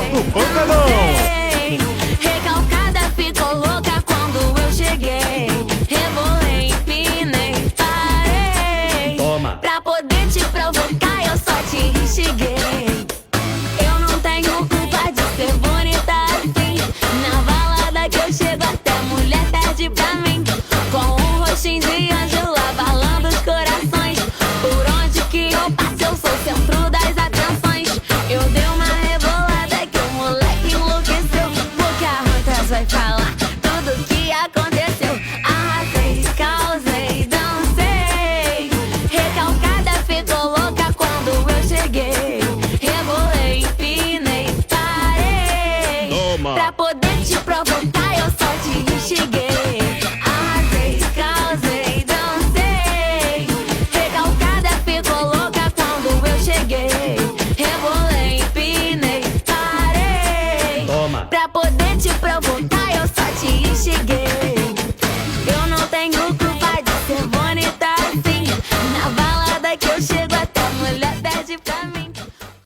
do pancadão. Recalcada ficou louca quando eu cheguei. Rebolei, empinei, parei. Toma. Pra poder te provocar eu só te instiguei. Eu não tenho culpa de ser bonita assim. Na balada que eu chego até mulher perde pra mim. Com um rostinho de anjo abalando os corações. Por onde que eu passo eu sou o centro das atenções. Eu dei uma rebolada que o moleque enlouqueceu. Porque a Rantas vai falar tudo que aconteceu. Arrasei, causei, dancei. Recalcada ficou louca quando eu cheguei. Rebolei, empinei, parei. Toma. Pra poder te provocar eu só te instiguei. Arrasei, causei, dancei. Recalcada ficou louca quando eu cheguei. Rebolei, empinei, parei. Toma. Pra poder te provocar eu só te instiguei. Eu não tenho culpa de ser bonita assim. Na balada que eu chego